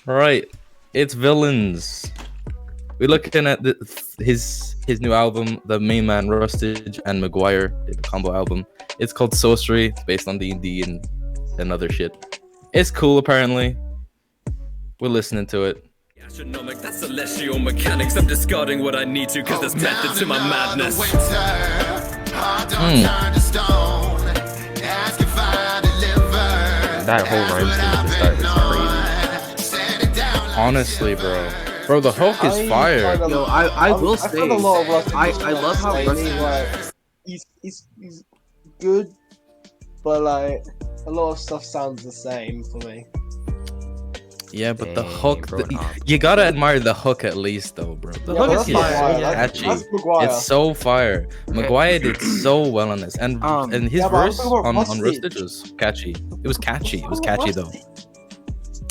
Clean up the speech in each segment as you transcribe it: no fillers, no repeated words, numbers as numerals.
All right, it's villains. We're looking at his new album, the main man Rustage and Maguire did the combo album. It's called Sorcery. It's based on D&D and other shit. It's cool apparently. We're listening to it. Astronomic, that's celestial mechanics. I'm discarding what I need to because there's method to my madness. That whole rhyme scheme at the start is crazy. Honestly, bro, the hook is fire. Yo, I will say, I love how Rustage. Like, he's good, but like a lot of stuff sounds the same for me. Yeah, but the Dang, hook, bro, you gotta admire the hook at least, though, bro. The Yeah, hook that's is fire. catchy. That's Maguire. It's so fire. Maguire did so well on this, and his Yeah, but I'm verse talking about on Rustage. Rustage was catchy. It was catchy. It was catchy though.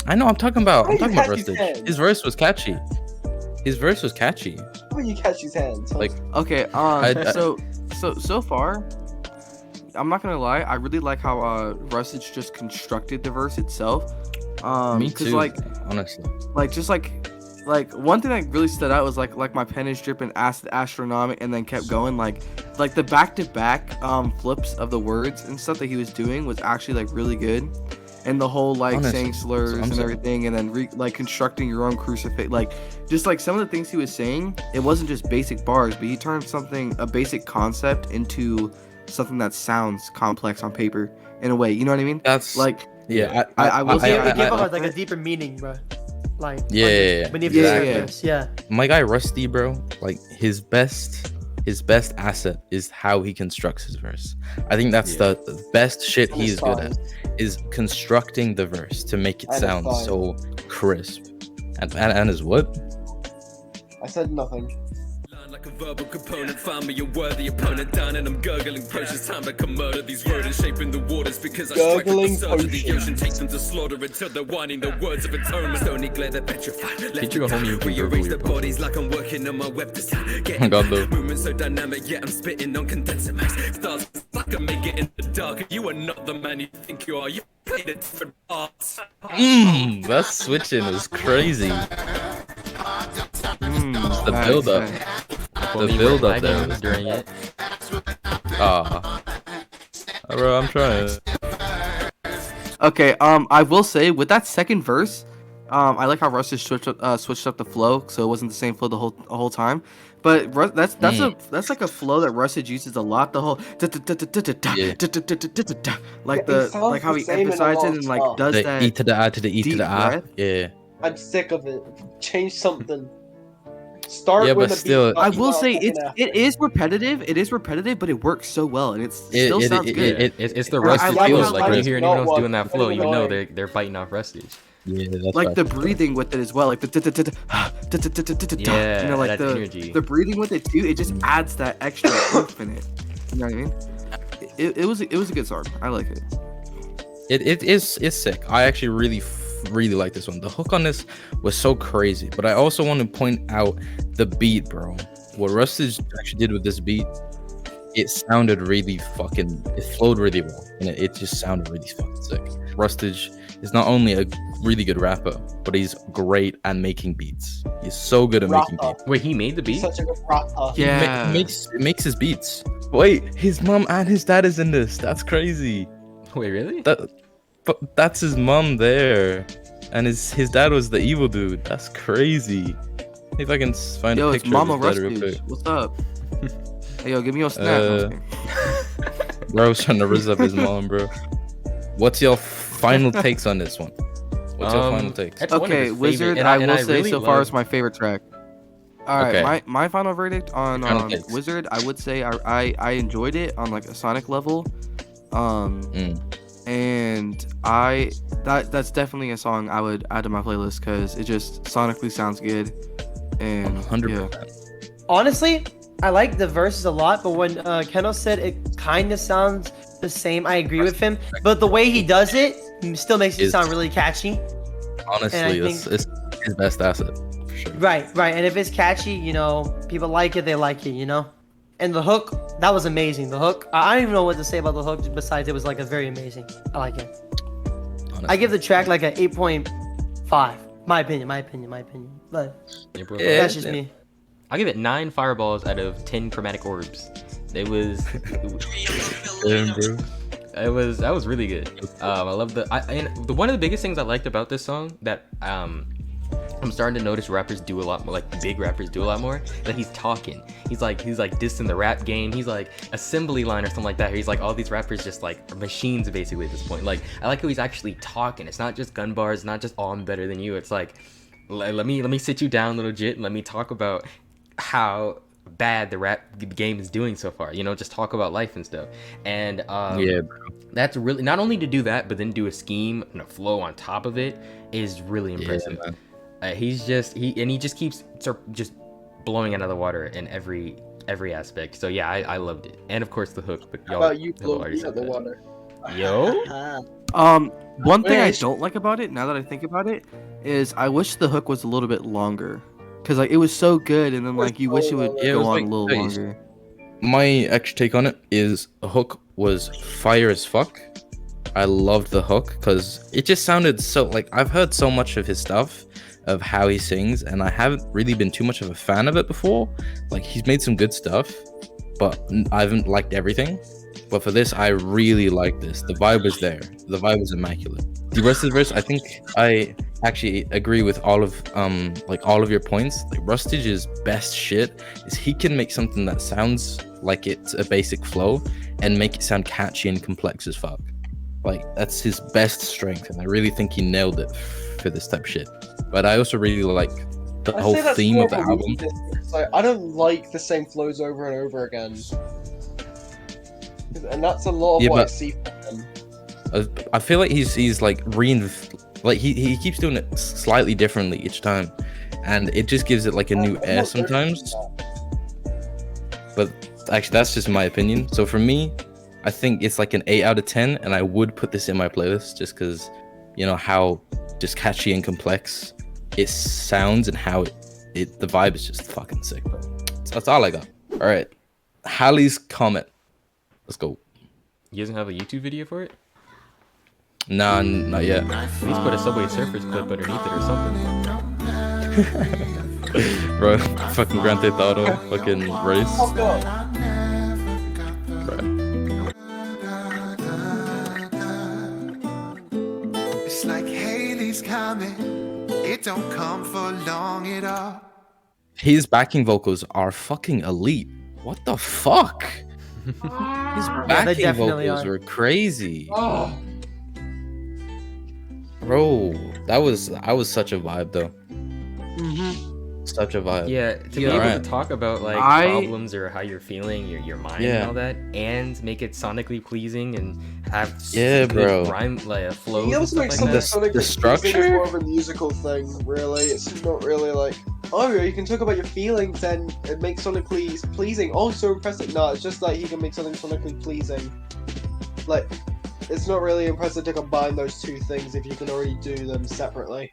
I know. I'm talking about catch his Rustage. hand? His verse was catchy. His verse was catchy. How do you catch his hands? Like, Okay, so far, I'm not gonna lie, I really like how Rustage just constructed the verse itself. me 'cause, too. like honestly. like one thing that really stood out was like my pen is dripping acid astronomic and then kept going like the back-to-back flips of the words and stuff that he was doing was actually like really good. And the whole like Honestly, saying slurs I'm and saying. everything, and then like constructing your own crucifix, like just like some of the things he was saying, it wasn't just basic bars, but he turned a basic concept into something that sounds complex on paper in a way. You know what I mean? That's Like, yeah. I will say It gave I- up like a deeper meaning, bro. Like Yeah, beneath yeah, the yeah. surface. Yeah. my guy Rusty, bro, like his best asset is how he constructs his verse. I think that's the best shit he is good at, is constructing the verse to make it And sound it's fine. so crisp. And his what? I said nothing. Like a verbal component, find me a worthy opponent down, and I'm gurgling potions. Time to come murder these rodents shaping the waters because I strike at the Gurgling surge of the potions. ocean, take them to slaughter until they're whining the words of atonement. Stony glare that petrified. Teach you a homie who can Rearrange Google the your bodies like I'm working on my web design. Oh Getting God, though. movement so dynamic, yeah, I'm spitting on condenser max. Stars like I make it in the dark. You are not the man you think you are. You played a different part. That switching was crazy. The nice, build up. nice. Well, The me build were up there lagging was during it. Bro, I'm trying. Okay, I will say with that second verse, I like how Rustage switched up the flow, so it wasn't the same flow the whole time. But that's like a flow that Rustage uses a lot. The whole like It sounds like how the he same in a emphasizes lot it of and like stuff. does The that. E to the I to the E to deep the I. breath. Yeah. I'm sick of it. Change something. Start Yeah, when but the still- beat's I not will say fucking it is repetitive. It is repetitive, but it works so well, and it still it- sounds it- good. It's the I rusty like feels how like when you Rusty hear anyone else not doing that what- flow, you know annoying. they're biting off Rustage. Yeah, that's Like the facts. breathing with it as well, like Yeah, you know, like that the energy. the breathing with it too. It just adds that extra oomph in it. You know what I mean? It was a good song. I like it. It's sick. I actually really like this one. The hook on this was so crazy, but I also want to point out the beat, bro. What Rustage actually did with this beat, it sounded really it flowed really well, and it just sounded really fucking sick. Rustage is not only a really good rapper, but he's great at making beats. He's so good at making Rapper. beats. Wait, he made the beat? Such a good rapper. Yeah. He makes his beats. Wait, his mom and his dad is in this. That's crazy. Wait, really? But that's his mom there, and his dad was the evil dude. That's crazy. See if I can find Yo, a it's picture Mama of his dad real Rustage. quick. What's up? Hey, yo, give me your snap. Bro, I was trying to rizz up his mom, bro. What's your final takes on this one? What's your final takes? That's one of Okay, his Wizard, favorite- and I will and say really so far love- is my favorite track. All right, Okay. my final verdict on Final takes. Wizard, I would say I enjoyed it on like a sonic level, and that's definitely a song I would add to my playlist because it just sonically sounds good, and 100%. Honestly, I like the verses a lot, but when Caelow said it kind of sounds the same, I agree with him. But the way he does it still makes it sound really catchy. Honestly, think- it's his best asset for sure. Right. And if it's catchy, you know, people like it, they like it, you know? And the hook, that was amazing. The hook, I don't even know what to say about the hook besides it was like a very amazing. I like it. Honestly. I give the track like a 8.5. My opinion. But Yeah, bro. Yeah. that's just me. I'll give it 9 fireballs out of 10 chromatic orbs. It was Damn, bro. that was really good. I love one of the biggest things I liked about this song that I'm starting to notice rappers do a lot more, like big rappers do a lot more, that he's talking. He's like dissing the rap game. He's like assembly line or something like that. He's like, all these rappers just like are machines basically at this point. Like, I like how he's actually talking. It's not just gun bars, not just, oh, I'm better than you. It's like, let me sit you down legit and let me talk about how bad the rap game is doing so far, you know, just talk about life and stuff. And Yeah, bro. that's really, not only to do that but then do a scheme and a flow on top of it is really impressive. man. He just keeps just blowing out of the water in every aspect. So yeah, I loved it. And of course the hook, but How y'all about you have blow already me said out the that. water? Yo. One thing I Wish. don't like about it, now that I think about it, is I wish the hook was a little bit longer. Cause like it was so good, and then like you wish it would Yeah, it go was on like a little 30s. longer. My extra take on it is the hook was fire as fuck. I loved the hook because it just sounded so, like, I've heard so much of his stuff, of how he sings, and I haven't really been too much of a fan of it before. Like, he's made some good stuff, but I haven't liked everything. But for this, I really liked this. The vibe was there. The vibe was immaculate. The rest of the verse, I think I actually agree with all of all of your points. Like, Rustage's best shit is he can make something that sounds like it's a basic flow and make it sound catchy and complex as fuck. Like, that's his best strength, and I really think he nailed it for this type of shit. But I also really like the I'd whole say that's theme more of the a album. weakness. It's like, I don't like the same flows over and over again. And that's a lot of Yeah, what I but- see from him. I feel like he's like he keeps doing it slightly differently each time, and it just gives it like a new I'm air not sometimes. certain. But actually, that's just my opinion. So for me, I think it's like an 8 out of 10, and I would put this in my playlist just because, you know, how just catchy and complex it sounds, and how the vibe is just fucking sick. Bro. That's all I got. All right, Halley's Comet. Let's go. You doesn't have a YouTube video for it? Nah, not yet. At least put a Subway Surfers clip underneath it or something. Bro, fucking Grand Theft Auto, fucking race. Oh, God. Bro. It's like Halley's comet. It don't come for long at all. His backing vocals are fucking elite. What the fuck? His they backing definitely vocals are. were crazy. Oh, Bro, I was such a vibe though. Such a vibe. Yeah, to be Yeah, able right. to talk about like I- problems or how you're feeling, your mind Yeah. and all that, and make it sonically pleasing and have Yeah, good bro. rhyme like flows he and also stuff makes like something that. The sonically pleasing structure? is more of a musical thing, really. It's not really like, oh, you can talk about your feelings and it makes sonically pleasing. Oh, so impressive. No, it's just like he can make something sonically pleasing. Like, it's not really impressive to combine those two things if you can already do them separately.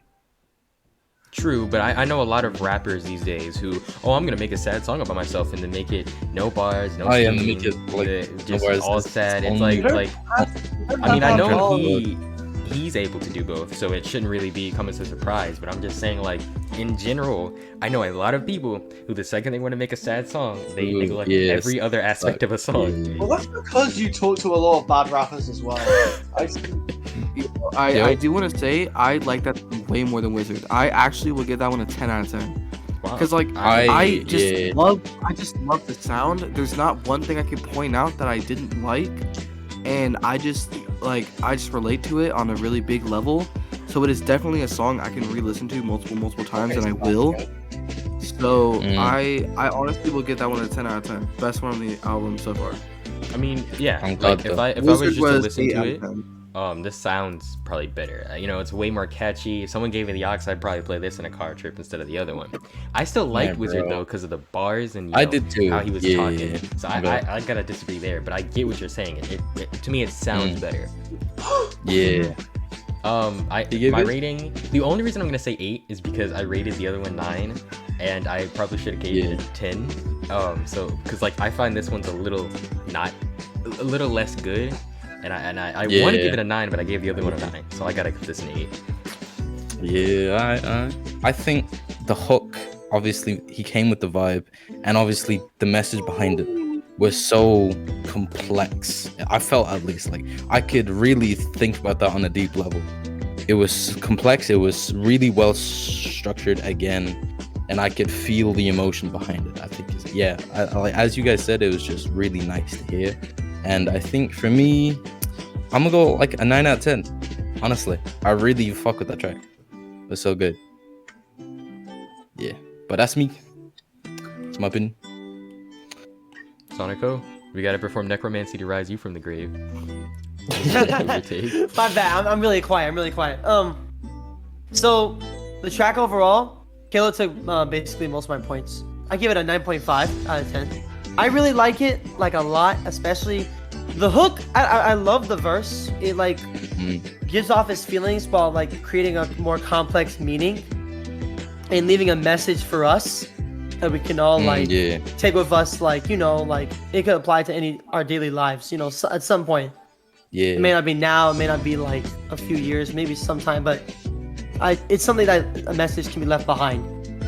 True, but I know a lot of rappers these days who, oh, I'm gonna make a sad song about myself and then make it no bars, no Oh, yeah, singing, make it, like, just no bars, all it's sad. It's only- like I mean, I know all he's able to do both, so it shouldn't really come as a surprise. But I'm just saying, like, in general, I know a lot of people who the second they want to make a sad song, they Ooh, neglect yes. every other aspect of a song. Well, that's because you talk to a lot of bad rappers as well. I do want to say I like that way more than Wizard. I actually would give that one a 10 out of 10. Wow. Because like I- I just yeah. love the sound. There's not one thing I could point out that I didn't like, and I just relate to it on a really big level. So it is definitely a song I can re-listen to multiple times, and I will. So I honestly will give that one a 10 out of 10. Best one on the album so far. I mean, yeah, I'm like glad if though. I was Wizard just to was listen 8 to out it, of 10. this sounds probably better. You know, it's way more catchy. If someone gave me the aux, I'd probably play this in a car trip instead of the other one. I still liked Yeah, Wizard bro. though because of the bars and you I know, did too. how he was Yeah, talking. yeah, So yeah. I gotta disagree there, but I get what you're saying. To me, it sounds better. Yeah. You give My it? rating. The only reason I'm gonna say 8 is because I rated the other one 9, and I probably should have gave it a 10. So because like I find this one's a little less good, and I want to Yeah. give it a 9, but I gave the other one a 9, so I gotta give this an 8. Yeah, I think the hook, obviously, he came with the vibe, and obviously the message behind it was so complex. I felt at least like I could really think about that on a deep level. It was complex. It was really well structured again, and I could feel the emotion behind it. I think, yeah, like as you guys said, it was just really nice to hear. And I think for me, I'm gonna go like a 9 out of 10. Honestly, I really fuck with that track. It was so good. Yeah, but that's me. It's my opinion. Sonico, we gotta perform necromancy to rise you from the grave. My bad. I'm really quiet. I'm really quiet. So the track overall, Caelow took basically most of my points. I give it a 9.5 out of 10. I really like it, like a lot, especially the hook. I love the verse. It like gives off his feelings while like creating a more complex meaning and leaving a message for us that we can all like take with us. Like, you know, like it could apply to our daily lives, you know, at some point. Yeah. It may not be now, it may not be like a few years, maybe sometime, but it's something that a message can be left behind.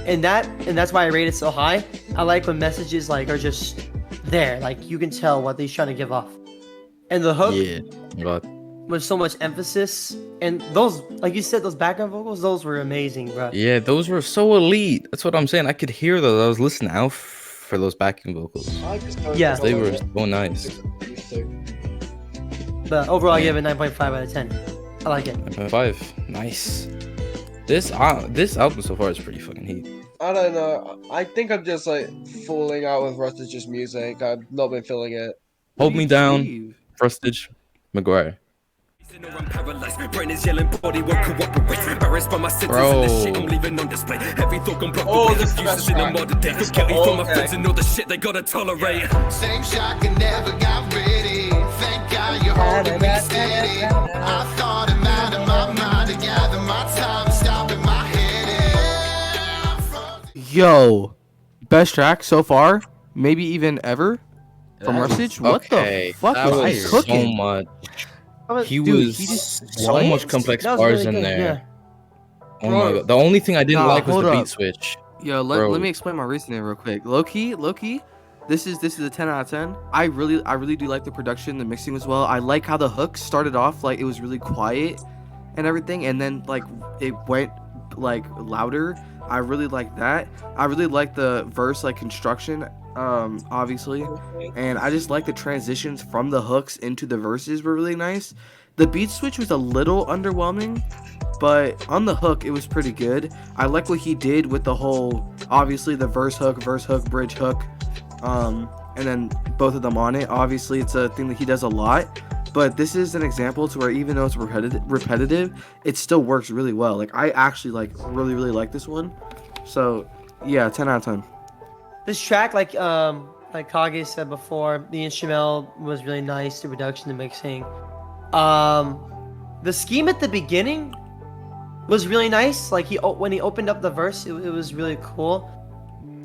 And that's why I rate it so high. I like when messages like are just there, like you can tell what he's trying to give off. And the hook with so much emphasis, and those, like you said, those background vocals, those were amazing, bro. Yeah, those were so elite. That's what I'm saying. I could hear those. I was listening out for those backing vocals. Yeah, they were so nice. But overall, I give it 9.5 out of 10. I like it. 9.5. Nice. This album so far is pretty fucking heat. I don't know. I think I'm just like falling out with Rustage's music. I've not been feeling it. Hold Me Down, Rustage, McGuire. I'm paralyzed, brain is yelling, body won't cooperate. Embarrassed by my sentences and the shit I'm leaving on display. Every thought gone blocked this with excuses in the modern day. Guilty for my friends and all the shit they gotta tolerate. Same shot and never got ready. Thank God you're holding me steady. I thought I'm out of my mind to gather my time, stopping my head. Yo, best track so far, maybe even ever from Rustage. What the fuck that was he cooking? so much. He Dude, was he just- so what? much complex That was bars really in good, there. yeah. Oh my god. The only thing I didn't like was hold the up. beat switch. Yo, Bro. let me explain my reasoning real quick. Low key, this is a 10 out of 10. I really do like the production, the mixing as well. I like how the hook started off like it was really quiet and everything, and then like it went like louder. I really like that. I really like the verse like construction, obviously, and I just like the transitions from the hooks into the verses were really nice. The beat switch was a little underwhelming, but on the hook it was pretty good. I like what he did with the whole, obviously the verse hook, bridge hook, and then both of them on it. Obviously it's a thing that he does a lot, but this is an example to where even though it's repetitive, it still works really well. Like I actually like really like this one. So yeah, 10 out of 10. This track, like Kage said before, the instrumental was really nice. The production, the mixing, the scheme at the beginning was really nice. Like when he opened up the verse, it was really cool.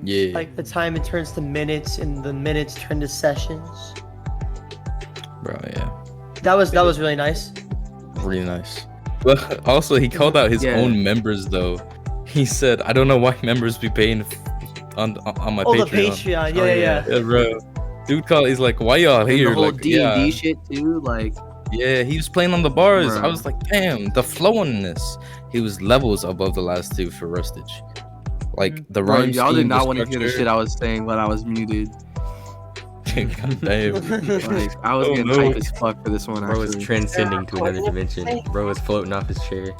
Yeah. Like the time it turns to minutes, and the minutes turn to sessions. Bro, yeah. That was really nice. Really nice. But also he called out his own members though. He said, I don't know why members be paying on my Patreon. The Patreon, yeah. Bro. Dude he's like, why y'all here? The whole like, D&D shit too, like. Yeah, he was playing on the bars. Bro. I was like, damn, the flow on this. He was levels above the last two for Rustage. Like the Bro, rhyme y'all scheme, did not the want to hear the structure. shit I was saying when I was muted. God damn. Like, I was getting hype as fuck for this one. Bro was Actually. transcending to another dimension. Bro was floating off his chair.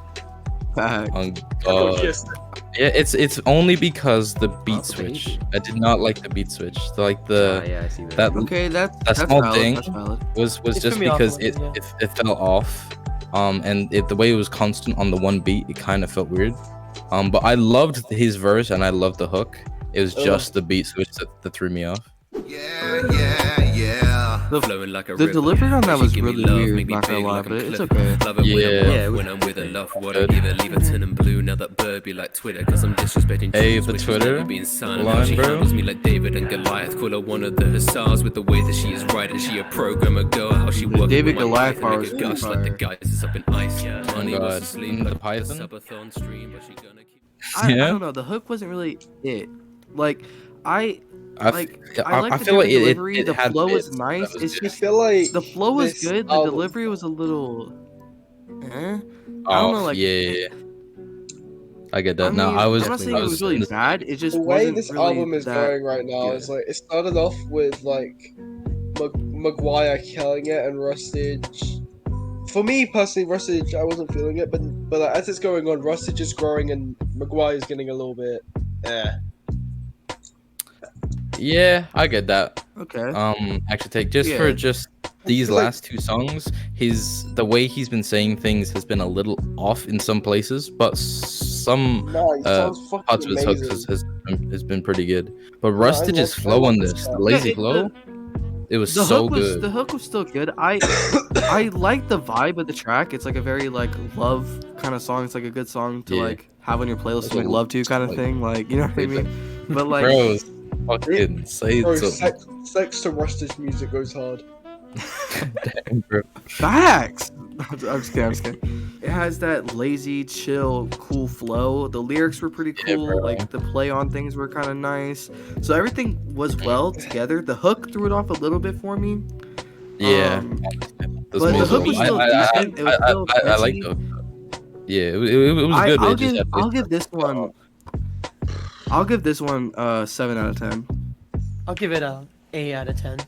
On God. Yeah, it's only because the beat switch. I did not like the beat switch. Like Yeah, I see that. that Okay, that's small valid. thing That's valid. was It just threw me off because a little bit, it fell off. And the way it was constant on the one beat, it kind of felt weird. But I loved his verse and I loved the hook. It was just the beat switch that threw me off. Yeah. Flowing like a the river. delivery on that She was give me really love, weird, make me not gonna big lie, like I'm but it's Clifford. okay. Love it Yeah. when I'm with her, love what I Good. give her, leave her turning blue. Now that bird be like Twitter, cause I'm disrespecting Hey, truths, the which is Twitter never being silent. line, How she bro. handles me like David and Goliath. Call her one of the hussars with the way that she is right, and she a programmer girl. How she The working David with my Goliath life part and was make a pretty gush like the fire. guys is up in ice. Money was God. asleep, And the like Python? subathon stream, but she gonna keep. I Yeah. don't know. The hook wasn't really it. Like I I like I like the feel like different it delivery. it the had flow was bits that nice. was It's good. I just feel like the flow was this good. The album- delivery was a little. I don't know. Off, Like yeah. I get I that. No, mean, I was. I'm not saying I it was in really the- bad. It just The way wasn't this really album is that going right now good. is like it started off with like Maguire killing it and Rustage. For me personally, Rustage, I wasn't feeling it, but like, as it's going on, Rustage is growing and Maguire's getting a little bit. Yeah, I get that. Okay. Actually, take just Yeah. for just these feel like- last two songs, the way he's been saying things has been a little off in some places, but some No, it sounds parts fucking of his hooks amazing. has been pretty good. But I Rustage's love- I flow love on this this, part. the lazy Yeah, flow, it was The so hook was good. the hook was still good. I like the vibe of the track. It's like a very like love kind of song. It's like a good song to Yeah. like have on your playlist That's to make what- love to kind of like- thing. Like you know what I mean? But like Bro, fucking say Bro, something. sex to Rustage music goes hard. Damn, bro. facts. I'm just kidding. I'm just kidding. It has that lazy, chill, cool flow. The lyrics were pretty Yeah, cool. bro. Like the play on things were kind of nice. So everything was well together. The hook threw it off a little bit for me. Yeah. Um, Those but the most hook of was them. still decent. It was still I like catchy. the hook. Yeah, it was good. I'll It just had I'll give this one. I'll give this one 7 out of 10. I'll give it a 8 out of 10.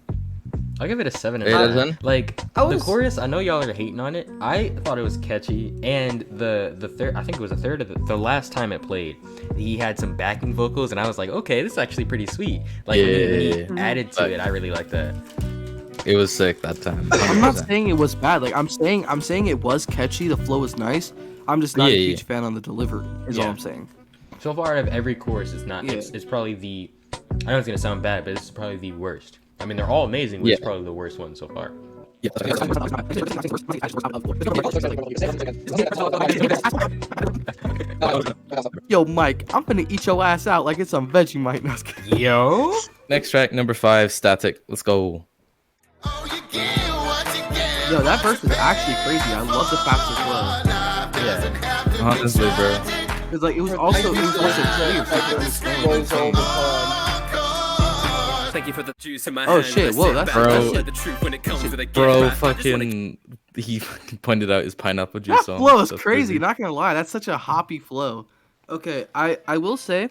I'll give it a 7 8 out of 10? Like I the was- chorus, I know y'all are hating on it. I thought it was catchy, and the third, I think it was the third of the last time it played, he had some backing vocals, and I was like, okay, this is actually pretty sweet. Like when he Yeah. added to it, I really like that. It was sick that time. I'm not 100%. saying it was bad. Like I'm saying it was catchy. The flow was nice. I'm just not a Yeah, huge fan on the delivery. Is all Yeah. I'm saying. So far, out of every chorus, it's not. Yeah. It's probably the. I know it's gonna sound bad, but it's probably the worst. I mean, they're all amazing, but it's Yeah. probably the worst one so far. Yo, Mike, I'm gonna eat your ass out like it's some Vegemite. No, I was kidding. Yo. Next track, number 5, Static. Let's go. Oh, you get what you get. Yo, that verse was actually crazy. I love the faster flow. Yeah. Honestly, bro. It's like it was also clear. So people understand what Goes they're all saying. the time. Thank you for the juice in my Oh, hand. shit, I whoa, sit that's- back and Bro. I let the truth when it comes with a gift Bro, back. I just wanna he fucking pointed out his pineapple juice That song. flow is That's crazy. Not gonna lie, that's such a hoppy flow. Okay, I will say,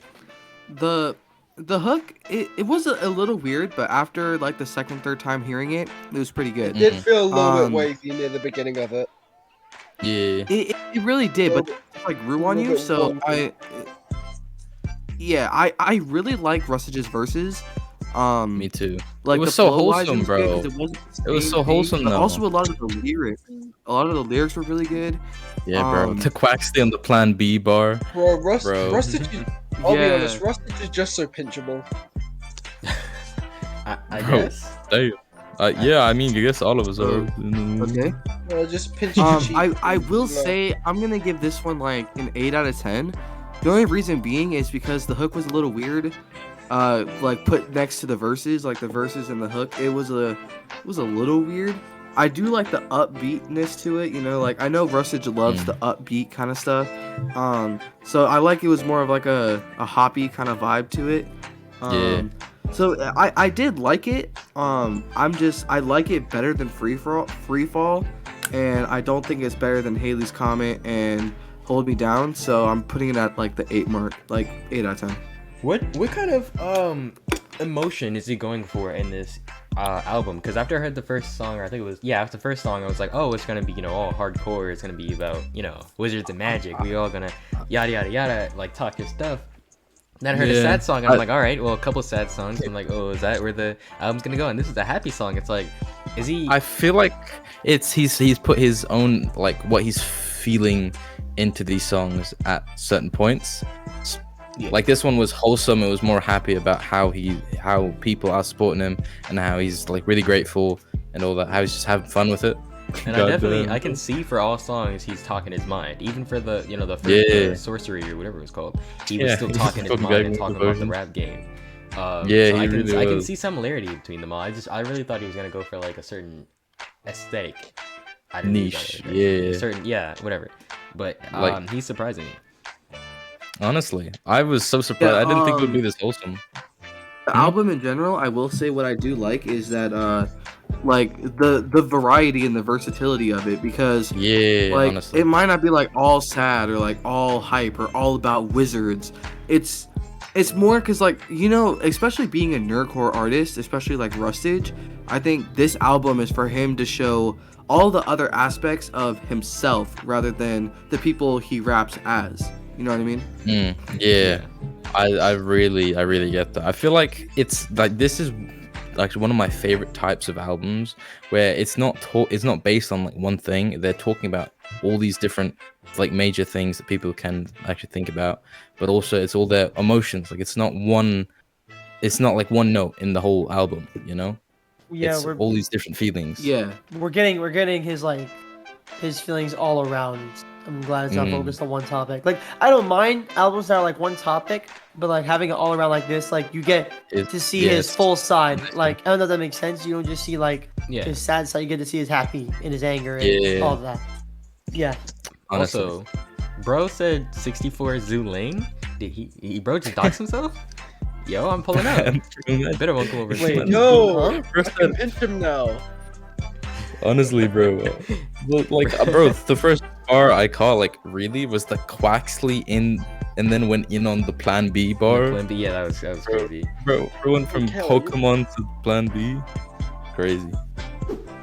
the hook it was a little weird, but after like the second third time hearing it, it was pretty good. It did feel a little bit Um, wavy near the beginning of it. Yeah. It really did, but it like grew on you. So I really like Rustage's verses. Me too. Like It was the so flow-wise, wholesome, it was good 'cause bro. It, wasn't the It was same so thing, wholesome, but though. also a lot of the lyrics were really good. Yeah, bro. Um, To Quaxley on the Plan B bar. Bro, Bro. Rustage is, I'll be Yeah. honest, Rustage is just so pinchable. I Bro. guess. Damn. Yeah, I mean, I guess all of us are. Okay. Just pinch your cheek. I will No. say I'm gonna give this one like an 8 out of 10. The only reason being is because the hook was a little weird. Like put next to the verses, like the verses and the hook, it was a little weird. I do like the upbeatness to it, you know, like I know Rustage loves the upbeat kind of stuff. So I like it was more of like a hoppy kind of vibe to it. Yeah. So I did like it. I like it better than Free Fall, and I don't think it's better than Halley's Comet and Hold Me Down. So I'm putting it at like the 8 mark, like 8 out of 10. What kind of emotion is he going for in this album? Because after I heard the first song, or I think it was after the first song, I was like, oh, it's gonna be all hardcore. It's gonna be about wizards and magic. We all gonna yada yada yada like talk your stuff. Then I heard a sad song, and I'm like, all right, well, a couple sad songs. I'm like, oh, is that where the album's gonna go? And this is a happy song. It's like, is he? I feel like he's put his own, like, what he's feeling into these songs at certain points. Yeah. Like this one was wholesome. It was more happy about how people are supporting him and how he's like really grateful and all that. How he's just having fun with it. And I can see for all songs he's talking his mind. Even for the the first Sorcery or whatever it was called, he was still talking his mind and talking about the rap game. So I can see similarity between them all. I really thought he was gonna go for like a certain aesthetic. I didn't Niche, whatever. But Like- he's surprising me. Honestly, I was so surprised. I didn't think it would be this wholesome. The album in general, I will say what I do like is that like the variety and the versatility of it, because like honestly, it might not be like all sad or like all hype or all about wizards. It's more because, like, you know, especially being a nerdcore artist, especially like Rustage, I think this album is for him to show all the other aspects of himself rather than the people he raps as. You know what I mean? Yeah. I really get that. I feel like it's like this is actually one of my favorite types of albums where it's not based on like one thing. They're talking about all these different like major things that people can actually think about, but also it's all their emotions. Like it's not like one note in the whole album, you know? Yeah, it's all these different feelings. Yeah. we're getting his like his feelings all around. I'm glad it's not focused on one topic. Like, I don't mind albums that are like one topic, but like having it all around like this, like you get to see his full side. Like, I don't know if that makes sense. You don't just see like his sad side. You get to see his happy and his anger and all of that. Yeah. Honestly. Also, bro said 64 Zoo Lane. Did he bro just dox himself? Yo, I'm pulling up. Better one come over. Wait, no. I can pinch him now. Honestly, bro. Like, bro, the first bar I caught, like, really was the Quaxley in, and then went in on the Plan B bar. Plan B, yeah, that was crazy. Bro, we went from Pokemon to Plan B. Crazy.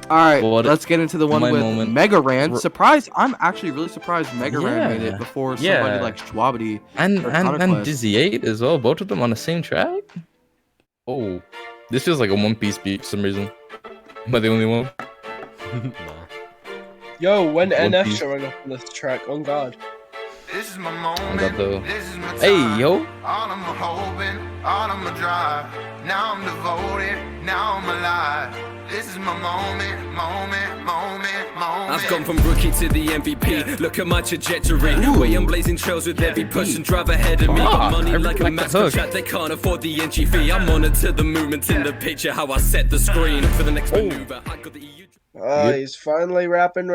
All right, Well, let's get into the one with moment. Mega Ran. Surprised! I'm actually really surprised Mega Ran made it before somebody like Schwabity and Dizzy 8 as well. Both of them on the same track. Oh, this feels like a One Piece beat for some reason. Am I the only one? Nah. Yo, when One NF Piece. showing up on this track? Oh god. This is my I moment. got the. This is my Hey, time. yo. All of my hoping, all of my drive. Now I'm devoted, now I'm alive. This is my moment. I've gone from rookie to the MVP. Look at my trajectory. Way I'm blazing trails with every push and drive ahead of me. Got money like a mass contract, they can't afford the entry fee. I'm on it to the movement in the picture, how I set the screen for the next maneuver. I got the EU. He's finally rapping.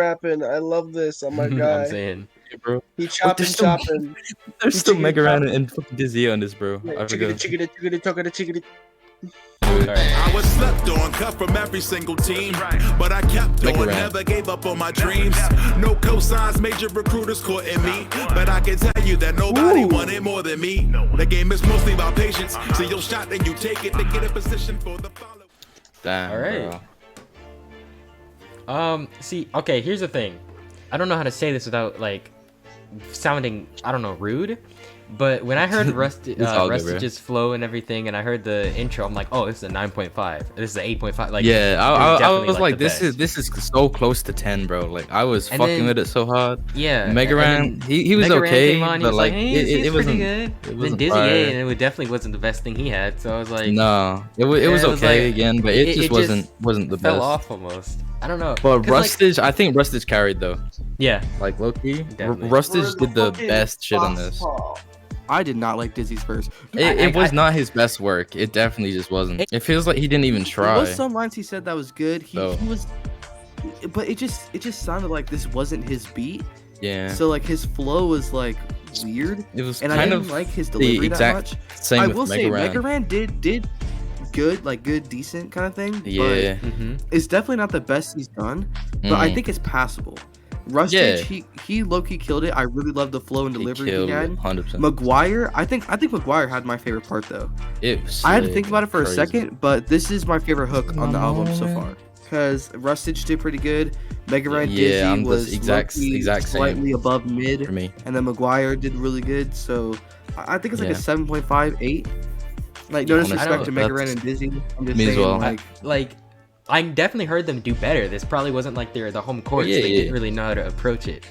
I love this. Oh my god. I'm saying. Bro. He chopping. There's still Mega Ran and fucking Dizzy on this, bro. I forgot. Chickadee. I was slept on, cut from every single team, but I kept Make it on, rap. never gave up on my dreams. No cosigns, major recruiters courting me, but I can tell you that nobody wanted more than me. The game is mostly about patience, so you'll shot and you take it to get a position for the follow. Damn. All right. Bro. See, okay, here's the thing. I don't know how to say this without like sounding, I don't know, rude. But when I heard Rustage's flow and everything, and I heard the intro, I'm like, oh, this is a 9.5. This is an 8.5. Like, Yeah, I was like, the this best. is so close to 10, bro. Like I was And fucking then- with it so hard. Yeah, Mega and Ran, then he was Mega Ran okay, came on, he but was like hey, it it's wasn't. pretty good. It Then wasn't Dizzy fire. 8, and it definitely wasn't the best thing he had. So I was like, No, it was it was okay like- again, but it just just wasn't the fell best. off almost. I don't know. But 'Cause, like, Rustage, I think Rustage carried though. yeah, Like low key, Definitely. Rustage did the best shit on this. I did not like Dizzy's verse. It was not his best work. It definitely just wasn't. It feels like he didn't even There try. was some lines he said that was good. He was, but it just sounded like this wasn't his beat. Yeah, So like his flow was like weird, it was and I kind didn't of like his the delivery that exact much. same I with will say Mega Ran. Mega Ran did good, like good, decent kind of thing. Yeah, but it's definitely not the best he's done, but I think it's passable. Rustage, he low key killed it. I really love the flow and he delivery he killed had. it 100%. McGuire, I think McGuire had my favorite part though. It was I had to sick, think about it for crazy. a second, but this is my favorite hook on the album so far. Because Rustage did pretty good. Mega Ran Yeah, I'm Dizzy the was exact same slightly above mid, for me. and then McGuire did really good. So I think it's like Yeah. a 7.5, 8. Like Yeah, no honestly, disrespect to Mega Ran that's- and Dizzy. I'm just me as saying well. like I definitely heard them do better. This probably wasn't like the home courts. Yeah, They yeah. didn't really know how to approach it.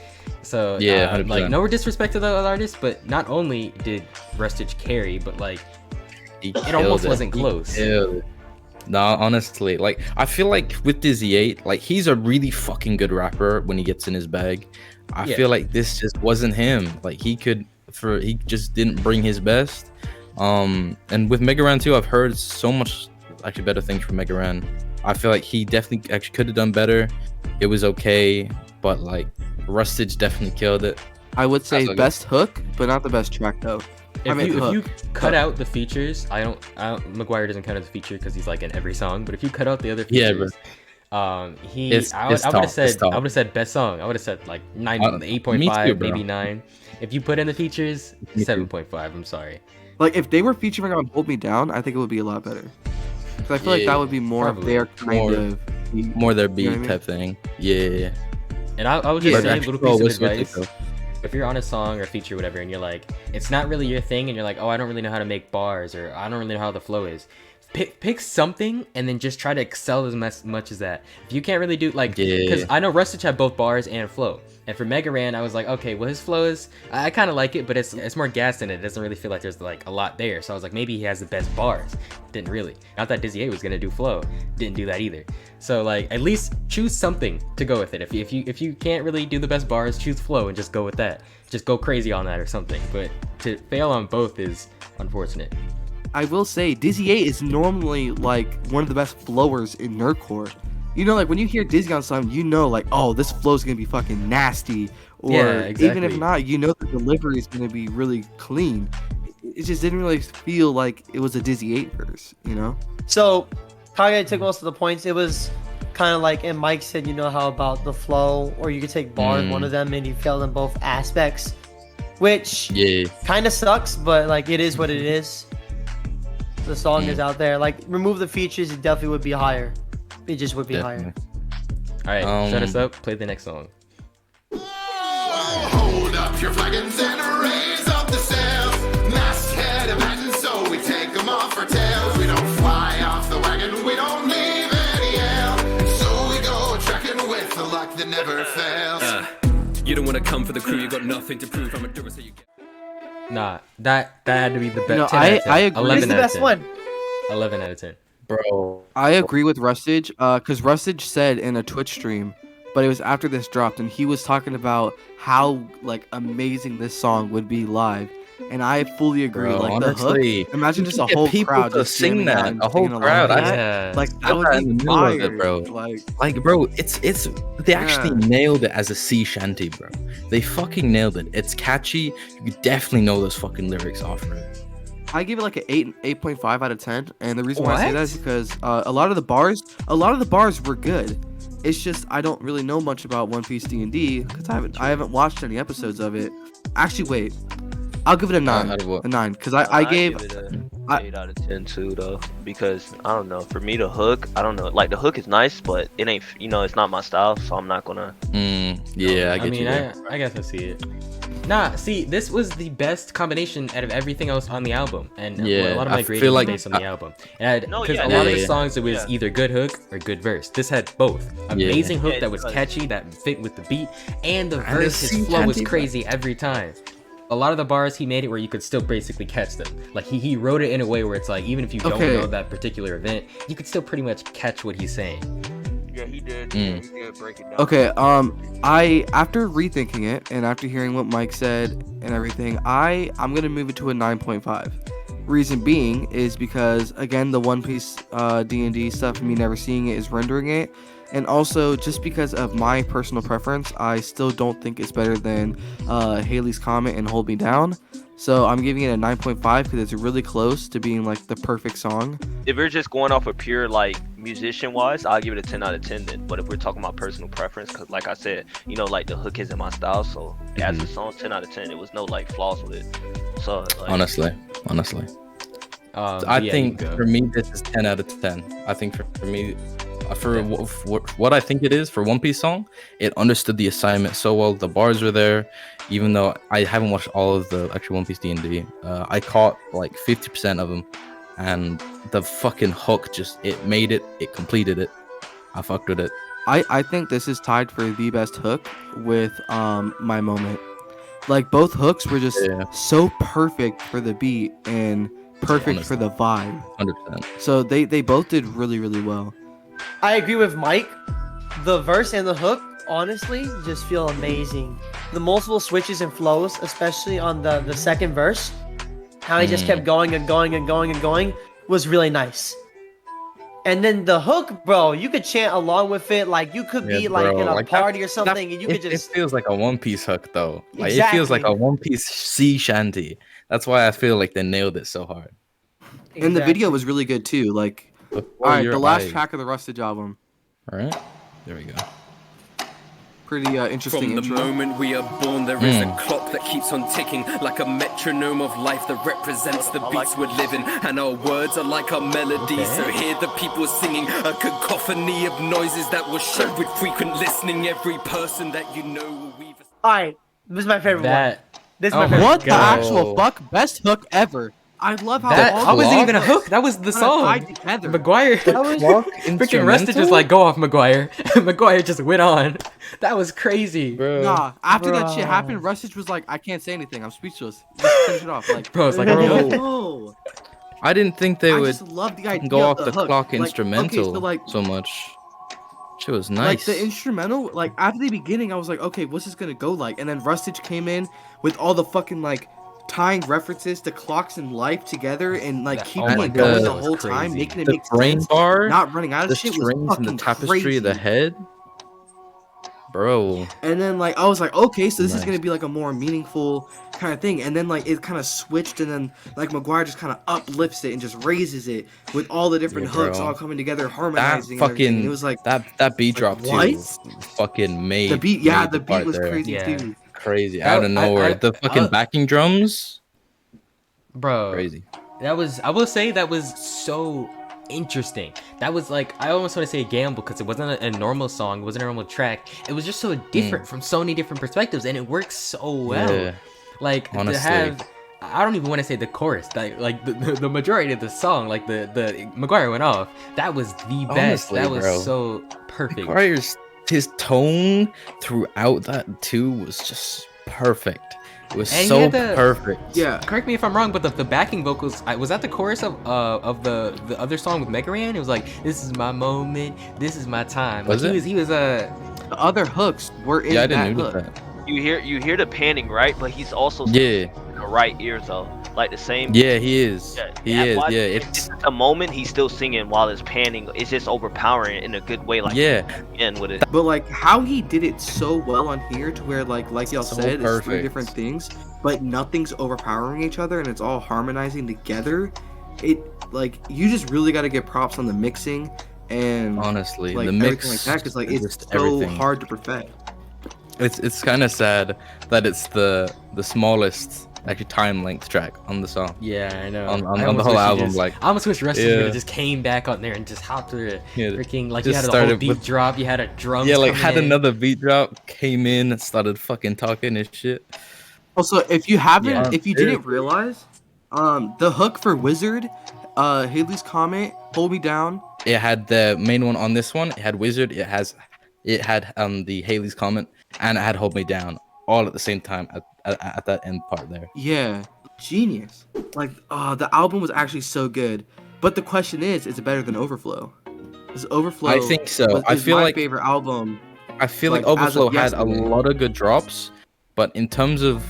So Yeah, like 100%. no disrespect to the other artists, but not only did Rustage carry, but like it almost wasn't close. No, honestly, like I feel like with Dizzy 8, like he's a really fucking good rapper when he gets in his bag. I Yeah. feel like this just wasn't him. Like he just didn't bring his best. And with Mega Ran 2, I've heard so much actually better things from Mega Ran. I feel like he definitely actually could have done better. It was okay, but like Rustage definitely killed it. I would say That's okay. best hook, but not the best track though. If you cut out the features, I don't McGuire doesn't count as a feature because he's like in every song. But if you cut out the other features, I would have said best song. I would have said like 8.5, maybe 9. If you put in the features, 7.5. I'm sorry. Like if they were featuring on Hold Me Down, I think it would be a lot better. Because I feel like that would be more of their kind of more their beat you know what I mean? type thing. Yeah. And I would just say a little piece of with advice. If you're on a song or feature or whatever and you're like, it's not really your thing and you're like, oh, I don't really know how to make bars or I don't really know how the flow is. Pick something and then just try to excel as much as that. If you can't really do like, because I know Rustage had both bars and flow. And for Mega Ran, I was like, okay, well his flow is, I kind of like it, but it's more gas in it. It doesn't really feel like there's like a lot there. So I was like, maybe he has the best bars. Didn't really. Not that Dizzy 8 was gonna do flow. Didn't do that either. So like, at least choose something to go with it. If you can't really do the best bars, choose flow and just go with that. Just go crazy on that or something. But to fail on both is unfortunate. I will say Dizzy 8 is normally like one of the best flowers in nerdcore. You know, like when you hear Dizzy on something, you know, like, oh, this flow's gonna be fucking nasty. Or Yeah, exactly. even if not, you know the delivery is gonna be really clean. It just didn't really feel like it was a Dizzy 8 verse, you know? So, Kage took most of the points. It was kind of like, and Mike said, you know how about the flow, or you could take bars, one of them, and you failed in both aspects, which kind of sucks, but like it is what it is. The song is out there. Like, remove the features, it definitely would be higher. It just would be higher. All right, shut us up. Play the next song. Hold up your flagons and raise up the sails. Masthead of Latin, so we take them off our tails. We don't fly off the wagon, we don't leave any ale. So we go trekking with the luck that never fails. You don't want to come for the crew, you got nothing to prove. I'm a doer, so you get. Nah, that had to be the best. No, 10 out of 10. I agree. 11 It's the out of best 10. one. 11 out of 10. Bro. I agree with Rustage, because Rustage said in a Twitch stream, but it was after this dropped, and he was talking about how like amazing this song would be live, and I fully agree. Bro, like honestly, the hook, imagine just a get whole people crowd to just sing jamming out that, and a whole singing along crowd. with I- that. Yeah. Like that would in the be middle of fire, it, bro. Like bro, it's they actually nailed it as a sea shanty, bro. They fucking nailed it. It's catchy. You definitely know those fucking lyrics off it. I give it like an 8.5 out of 10, and the reason why I say that is because a lot of the bars were good. It's just I don't really know much about One Piece D&D because I haven't watched any episodes of it. Actually, wait, I'll give it a 9. Out of what? A 9 because I gave give it a 8 out of 10 too though, because I don't know, for me the hook, I don't know, like the hook is nice, but it ain't, you know, it's not my style, so I'm not gonna. Yeah, I get I mean, you. There. I guess I see it. Nah, see, this was the best combination out of everything else on the album, and Yeah, a lot of my I grading feel was like based on the album. And No, because yeah, a lot of the yeah. songs, it was either good hook or good verse. This had both. Amazing hook that was catchy, that fit with the beat, and the verse, his flow was crazy every time. A lot of the bars he made it where you could still basically catch them. Like he wrote it in a way where it's like even if you don't know that particular event, you could still pretty much catch what he's saying. Yeah, he did. He did break it down. Okay, I after rethinking it and after hearing what Mike said and everything, I'm gonna move it to a 9.5. Reason being is because again the One Piece D&D stuff, me never seeing it is rendering it, and also just because of my personal preference, I still don't think it's better than Halley's Comet and Hold Me Down. So I'm giving it a 9.5 because it's really close to being like the perfect song. If we're just going off of pure like musician wise, I'll give it a 10 out of 10 then. But if we're talking about personal preference, because like I said, you know, like the hook isn't my style, so as a song, 10 out of 10. It was no like flaws with it. So like, honestly, I Yeah, think you go. for me this is 10 out of 10. I think for me, for what I think it is for One Piece song, it understood the assignment so well. The bars were there, even though I haven't watched all of the actual One Piece D&D. I caught like 50% of them, and the fucking hook just it completed it. I fucked with it. I think this is tied for the best hook with My Moment. Like both hooks were just so perfect for the beat and perfect for the vibe. 100%. So they both did really, really well. I agree with Mike. The verse and the hook, honestly, just feel amazing. The multiple switches and flows, especially on the second verse, how he just kept going and going and going and going, was really nice. And then the hook, bro, you could chant along with it. Like you could be like in a party or something, and you could just. It feels like a One Piece hook though. Like Exactly. it feels like a One Piece sea shanty. That's why I feel like they nailed it so hard. And the video was really good too. Like, all right, the last track of the Rustage album. All right, there we go. Pretty interesting From the intro. moment we are born, there is a clock that keeps on ticking, like a metronome of life that represents the beats we're living. And our words are like our melodies, so hear the people singing, a cacophony of noises that will show with frequent listening. Every person that you know will weave. All right, this is my favorite one. This is my Oh favorite. What the God. actual fuck? Best hook ever. I love how That all how was it the even a hook? That was the song. tied together. Maguire. Freaking Rustage was like, go off, Maguire. Maguire just went on. That was crazy. Bro. Nah, after that shit happened, Rustage was like, I can't say anything. I'm speechless. Just finish it off. Like, Bro, it's like, Bro. no. I didn't think they I would just love the idea go of off the the hook. clock Like, instrumental okay, so like, so much. Shit was like nice. the instrumental, like after the beginning, I was like, okay, what's this gonna go like? And then Rustage came in with all the fucking like tying references to clocks and life together and like keeping my it going God, the that was whole time, crazy. making it The make brain sense, bar, not running out of the shit was strings and the fucking tapestry of the crazy. head. Bro. And then like I was like, okay, so this is Nice. gonna be like a more meaningful kind of thing. And then like it kind of switched, and then like Maguire just kind of uplifts it and just raises it with all the different Yeah, hooks bro. all coming together, That harmonizing. and everything. fucking It was like that beat drop what? too fucking made the beat. Yeah, made the beat part was there. crazy Yeah. too. Crazy That- out of nowhere. The fucking backing drums, Bro, crazy. that was, I will say that was so interesting. That was like, I almost want to say a gamble because it wasn't a normal song, it wasn't a normal track. It was just so different from so many different perspectives, and it works so well. Yeah. Like Honestly. to have, I don't even want to say the chorus, like the majority of the song, like the Maguire went off. That was the best. Honestly, That was bro. so perfect. Maguire's his tone throughout that too was just perfect. It was And he so had the- perfect. Yeah. Correct me if I'm wrong, but the backing vocals, was that the chorus of the other song with Megaran? It was like, "This is my moment, this is my time." Was Like, it? He was The other hooks were in Yeah, I that didn't hook. notice that. You hear the panning, right? But he's also Yeah, in the right ears though, like the same. yeah, he is. Yeah, He yeah, is. why- Yeah, it's a moment he's still singing while it's panning. It's just overpowering in a good way. Like yeah. in with it. But like how he did it so well on here to where like y'all So said, it's three perfect. different things, but nothing's overpowering each other and it's all harmonizing together. It like you just really got to get props on the mixing and Honestly, like the everything mix like that because like is it's just so everything. hard to perfect. It's kind of sad that it's the smallest actually time length track on the song. Yeah, I know. On I the almost whole wish he album, just- like I almost wish Rusty would Yeah. have just came back on there and just hopped through it. Yeah, Freaking like you just had a whole started beat with- drop, you had a drum. yeah, like had another beat drop, came in and started fucking talking and shit. Also, if you haven't, Yeah. if you didn't realize, the hook for Wizard, Haley's Comet, Hold Me Down. It had the main one on this one. It had Wizard. It had the Haley's Comment, and it had Hold Me Down all at the same time at that end part there. Yeah, genius. Like, the album was actually so good. But the question is it better than Overflow? Is Overflow? I think so. I is feel my like favorite album. I feel like like, as of Overflow had a yesterday. lot of good drops, but in terms of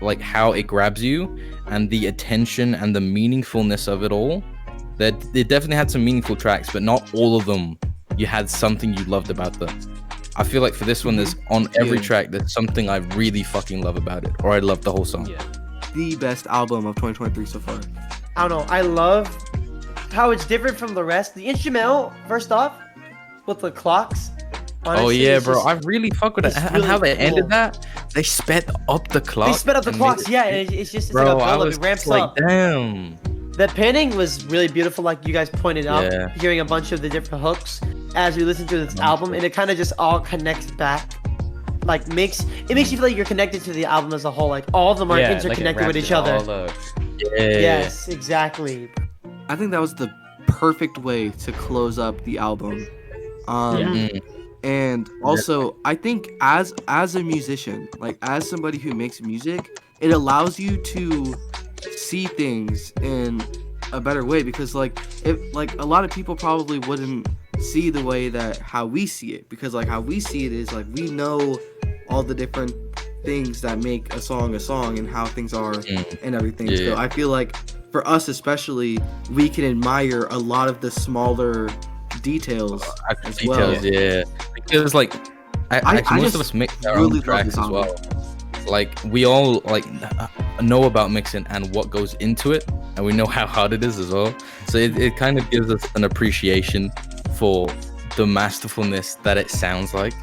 like how it grabs you and the attention and the meaningfulness of it all, that it definitely had some meaningful tracks, but not all of them. You had something you loved about them. I feel like for this one, there's on every Yeah. track there's something I really fucking love about it, or I love the whole song. Yeah. The best album of 2023 so far. I don't know. I love how it's different from the rest. The instrumental, first off, with the clocks. Oh honestly, yeah, it's bro, just- I really fuck with it. it's And really how they cool. ended that, they sped up the clock. They sped up the and clocks, made it- yeah. And it's just it's Bro, like a I build up. was It ramps like, up. damn. The panning was really beautiful, like you guys pointed out. Yeah. Hearing a bunch of the different hooks as we listen to this album, and it kind of just all connects back. Like it makes you feel like you're connected to the album as a whole. Like all of them are Yeah, like it interconnected with wraps each it other. all up. Yeah. Yes, exactly. I think that was the perfect way to close up the album. Yeah. Mm. And also, I think as a musician, like as somebody who makes music, it allows you to see things in a better way because like a lot of people probably wouldn't see the way that how we see it because like how we see it is like we know all the different things that make a song and how things are and everything. Yeah. So I feel like for us especially, we can admire a lot of the smaller details as well. Yeah, because like actually most of us mix our really own tracks love as well. Like we all like know about mixing and what goes into it, and we know how hard it is as well. So it kind of gives us an appreciation for the masterfulness that it sounds like,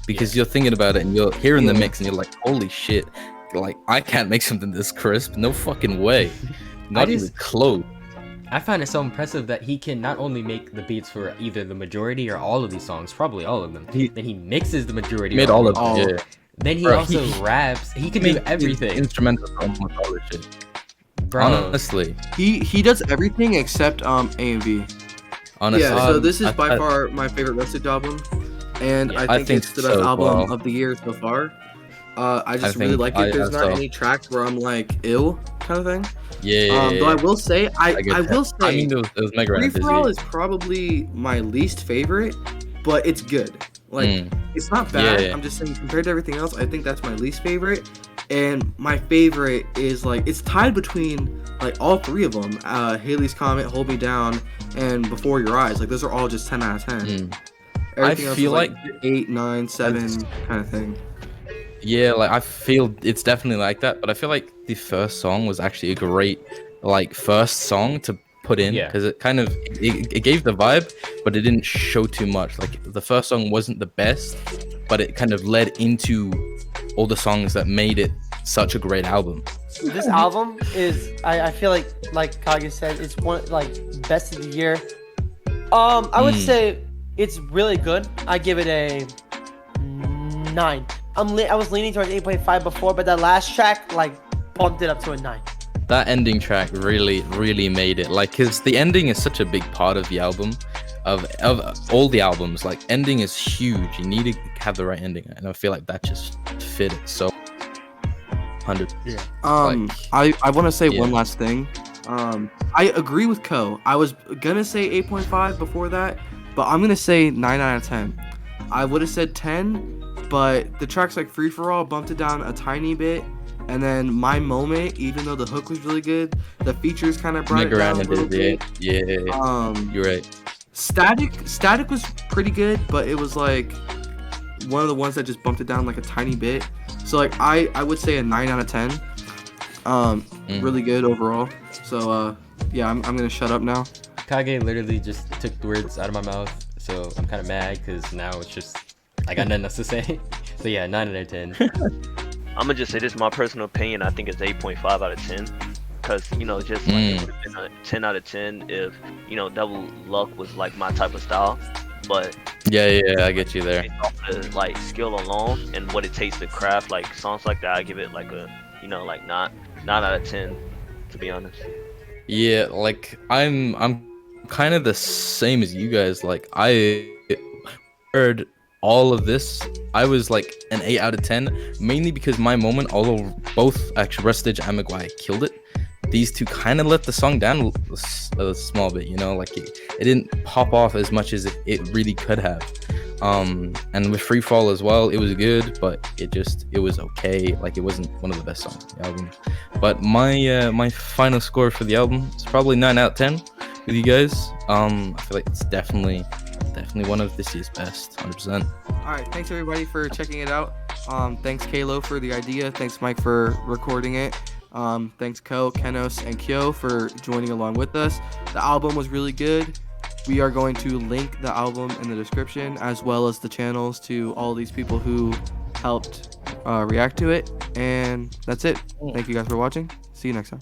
because you're thinking about it and you're hearing the mix and you're like, holy shit, like I can't make something this crisp, no fucking way, not even close. I find it so impressive that he can not only make the beats for either the majority or all of these songs, probably all of them. Then he mixes the majority. Made all of them. Yeah. Then he also raps. He can do everything. Instrumental almost all this shit. Bro. Honestly, he does everything except A and B. Honestly, yeah. So this is by far my favorite Rustage album, and I think it's the best album of the year so far. I just really like it. There's not any tracks where I'm like ill kind of thing. Yeah. Though I will say, I will say, I mean, it was Mega Free For All is probably my least favorite, but it's good. Like it's not bad. I'm just saying compared to everything else, I think that's my least favorite. And my favorite is like it's tied between like all three of them. Halley's Comet, Hold Me Down, and Before Your Eyes. Like those are all just 10 out of 10. Everything else is like 8, 9, 7 kind of thing. Yeah, like I feel it's definitely like that, but I feel like the first song was actually a great like first song to put in because it kind of it gave the vibe, but it didn't show too much. Like the first song wasn't the best, but it kind of led into all the songs that made it such a great album. This album is I feel like Kage said, it's one like best of the year. I would say it's really good. I give it a 9. I was leaning towards 8.5 before, but that last track like bumped it up to a 9. That ending track really made it, like, because the ending is such a big part of the album, of all the albums. Like ending is huge. You need to have the right ending, and I feel like that just fit it so 100. Yeah. I want to say one last thing. I agree with Ko. I was gonna say 8.5 before that, but I'm gonna say 9 out of 10. I would have said 10. But the tracks like Free For All bumped it down a tiny bit, and then My Moment, even though the hook was really good, the features kind of brought it down a little bit. Yeah. You're right. Static was pretty good, but it was like one of the ones that just bumped it down like a tiny bit. So like I would say a 9 out of 10. Really good overall. So yeah, I'm gonna shut up now. Kage literally just took the words out of my mouth, so I'm kind of mad because now it's just. I got nothing else to say. So yeah, 9 out of 10. I'm gonna just say this is my personal opinion. I think it's 8.5 out of 10. Because, you know, just like it would have been a 10 out of 10 if, you know, Double Luck was like my type of style. But yeah, I get you there. The, like skill alone and what it takes to craft like songs like that, I give it like a, you know, like 9 out of 10, to be honest. Yeah, like I'm kind of the same as you guys. Like I heard all of this, I was like an 8 out of 10, mainly because My Moment, although both actually Rustage and Maguire killed it, these two kind of let the song down a small bit, you know, like it didn't pop off as much as it really could have. And with Free Fall as well, it was good, but it was okay. Like it wasn't one of the best songs on the album. But my final score for the album is probably 9 out of 10 with you guys. I feel like it's definitely one of this year's best, 100%. All right, thanks everybody for checking it out. Thanks Caelow for the idea. Thanks Mike for recording it. Thanks Ko, Kenos, and Kyo for joining along with us. The album was really good. We are going to link the album in the description, as well as the channels to all these people who helped react to it. And that's it. Thank you guys for watching. See you next time.